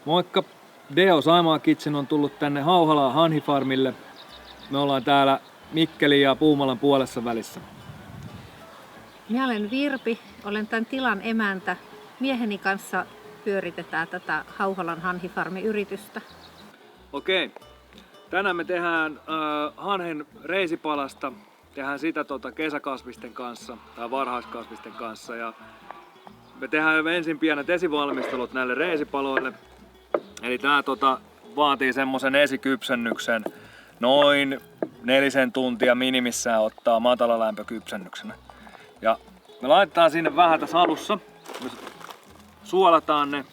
Moikka! Deo Saimaa Kitchen on tullut tänne Hauhalaan hanhifarmille. Me ollaan täällä Mikkelin ja Puumalan puolessa välissä. Minä olen Virpi, olen tämän tilan emäntä. Mieheni kanssa pyöritetään tätä Hauhalan hanhifarmi-yritystä. Okei. Tänään me tehdään hanhen reisipalasta. Tehdään sitä kesäkasvisten kanssa tai varhaiskasvisten kanssa. Ja me tehdään ensin pienet esivalmistelut näille reisipaloille. Eli tää vaatii semmosen esikypsennyksen. Noin 4 tuntia minimissään ottaa matalalämpökypsennyksenä. Ja me laitetaan sinne vähän tässä alussa. Me suolataan ne.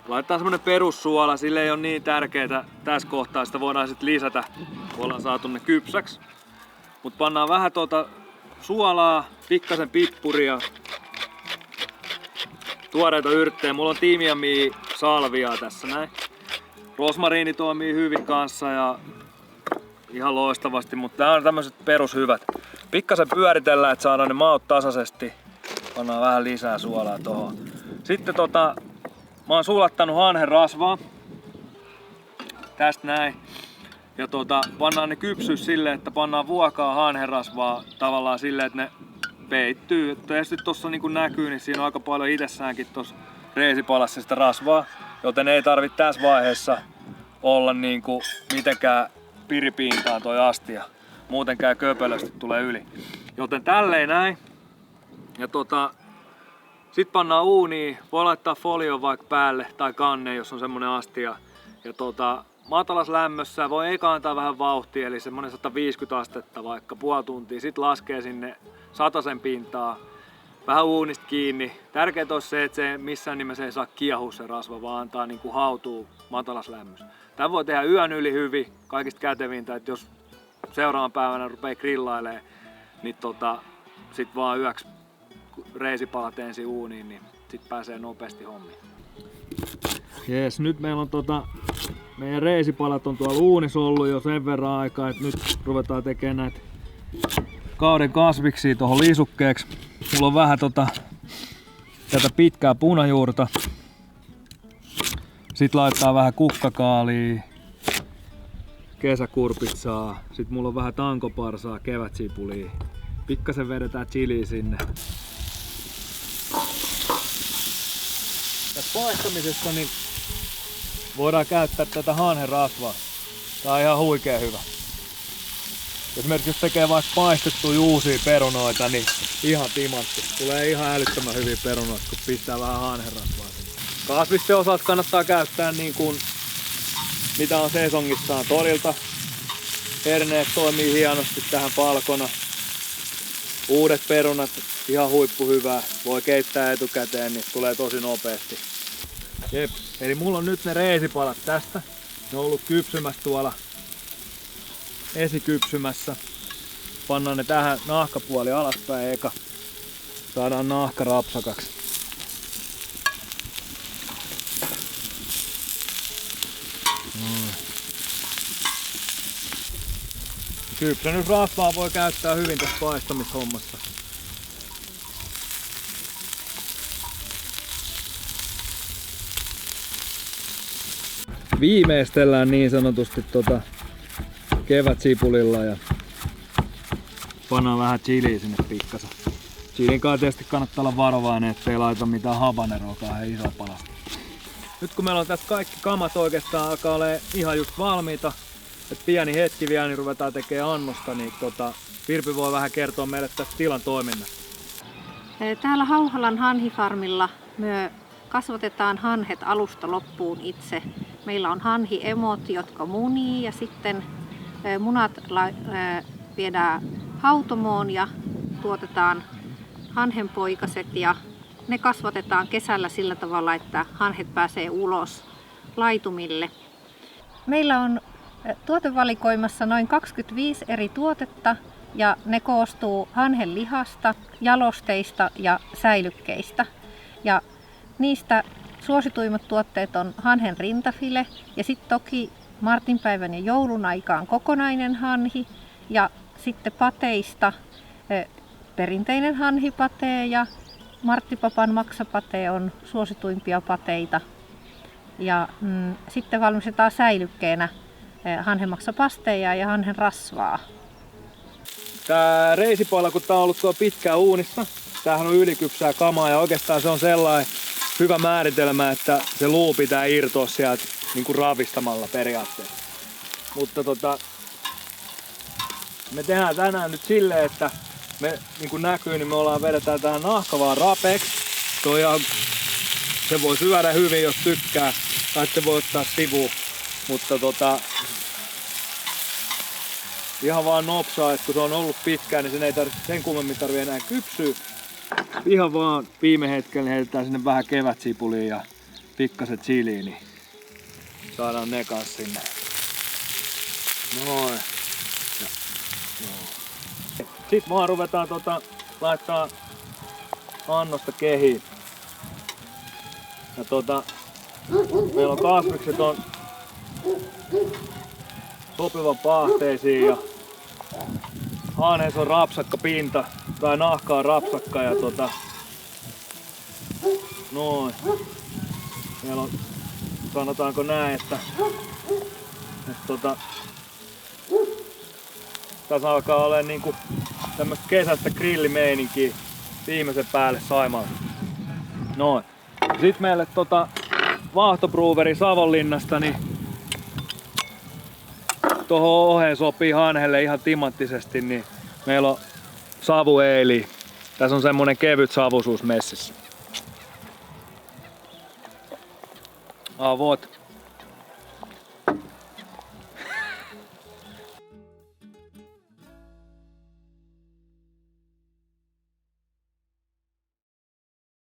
Laitetaan semmonen perussuola, sille ei ole niin tärkeää tässä kohtaa, sitä voidaan sitten lisätä, kun ollaan saatu ne kypsäksi. Mut pannaan vähän suolaa, pikkasen pippuria, tuoreita yrttejä. Mulla on tiimiamia salviaa tässä näin. Rosmariini toimii hyvin kanssa ja ihan loistavasti, mutta tää on tämmöiset perushyvät. Pikkasen pyöritellään, että saadaan ne maut tasaisesti. Pannaan vähän lisää suolaa tohon. Sitten mä oon sulattanut hanhen rasvaa. Tästä näin. Ja pannaan ne kypsyä silleen, että pannaan vuokaa hanhen rasvaa tavallaan silleen, että ne peittyy. Tietysti tossa niin kuin näkyy, niin siinä on aika paljon itsessäänkin tossa reisipalassa sitä rasvaa. Joten ei tarvitse tässä vaiheessa olla niin kuin mitenkään piripintaan toi astia. Muuten käy köpelösti, tulee yli. Joten tälleen näin. Ja sit pannaan uuniin. Voi laittaa folio vaikka päälle tai kanne, jos on semmonen astia. Ja matalas lämmössä voi eka antaa vähän vauhtia, eli semmonen 150 astetta vaikka puoli tuntia. Sit laskee sinne 100 pintaa. Vähän uunista kiinni. Tärkeintä olisi se, että se missään nimessä ei saa kiehua se rasva, vaan antaa niinku hautuu matalas lämmössä. Tän voi tehdä yön yli hyvin, kaikista kätevintä, että jos seuraavan päivänä rupeaa grillailemaan, niin sit vaan yöksi reisipalat ensin uuniin, niin sit pääsee nopeasti hommiin. Jees, nyt meillä on meidän reisipalat on tuolla uunissa ollut jo sen verran aikaa, että nyt ruvetaan tekemään näitä kauden kasviksia tuohon lisukkeeksi. Mulla on vähän tätä pitkää punajuurta. Sitten laittaa vähän kukkakaalia, kesäkurpitsaa. Sitten mulla on vähän tankoparsaa, kevätsipulia. Pikkasen vedetään chiliä sinne. Tässä paistamisessa niin voidaan käyttää tätä hanhen rasvaa. Tää on ihan huikea hyvä. Esimerkiksi jos tekee vaikka paistettuja uusia perunoita, niin ihan timantti. Tulee ihan älyttömän hyviä perunoita, kun pistää vähän hanhenrasvaa sinne. Kasvisten osalta kannattaa käyttää niin kuin mitä on sesongissaan torilta. Herneet toimii hienosti tähän palkona. Uudet perunat, ihan huippuhyvää. Voi keittää etukäteen, niin tulee tosi nopeasti. Jep. Eli mulla on nyt ne reisipalat tästä. Ne on ollut kypsymässä tuolla esikypsymässä. Pannaan ne tähän nahkapuoli alaspäin eka. Saadaan nahka rapsakaksi. Kypsennysrasvaa voi käyttää hyvin tässä paistamishommassa. Viimeistellään niin sanotusti kevätsipulilla ja pannaan vähän chiliä sinne pikkasen. Chilin kanssa tietysti kannattaa olla varovainen, ettei laita mitään habaneroa kauhean isoa palasta. Nyt kun meillä on tässä kaikki kamat oikeastaan alkaa olemaan ihan just valmiita, että pieni hetki vielä niin ruvetaan tekemään annosta, niin Virpi voi vähän kertoa meille tästä tilan toiminnasta. Täällä Hauhalan hanhifarmilla me kasvatetaan hanhet alusta loppuun itse. Meillä on hanhiemot, jotka munii ja sitten munat viedään hautomoon ja tuotetaan hanhenpoikaset ja ne kasvatetaan kesällä sillä tavalla, että hanhet pääsee ulos laitumille. Meillä on tuotevalikoimassa noin 25 eri tuotetta ja ne koostuu hanhen lihasta, jalosteista ja säilykkeistä. Ja niistä suosituimmat tuotteet on hanhen rintafile ja sitten toki Martinpäivän ja joulun aikaan kokonainen hanhi ja sitten pateista perinteinen hanhipatee ja Marttipapan maksapate on suosituimpia pateita. Ja sitten valmistetaan säilykkeenä hanhenmaksapasteja ja hanhenrasvaa. Tää reisipoilla, kun tää on ollut tuo pitkään uunissa, tämähän on ylikypsää kamaa ja oikeastaan se on sellainen hyvä määritelmä, että se luu pitää irtoa sieltä niin kuin ravistamalla periaatteessa. Mutta me tehdään tänään nyt silleen, että me niin kuin näkyy, niin me vedetään tähän nahkavaan rapeeksi. Se voi syödä hyvin, jos tykkää, tai se voi ottaa sivuun. Mutta ihan vaan nopsaa, että kun se on ollut pitkään, niin sen kummemmin tarvii enää kypsyä. Ihan vaan viime hetkellä heitetään sinne vähän kevätsipulia ja pikkaset chiliä, niin saadaan ne kanssa sinne. Noin. Sitten vaan ruvetaan laittaa annosta kehiin. Ja meillä on kasvikset on sopivan paahteisiin ja hanheessa on rapsakka pinta tai nahka on rapsakka ja noin. Meillä on, sanotaanko näin, että tässä alkaa olemaan niinku tämmöstä kesästä grillimeininkiä viimeisen päälle Saimaalla. Noin. Sitten meille Vahtobruuveri Savonlinnasta, niin tuohon oheen sopii hanhelle ihan timanttisesti, niin meillä on savueili. Tässä on semmonen kevyt savuisuus messissä. Avot.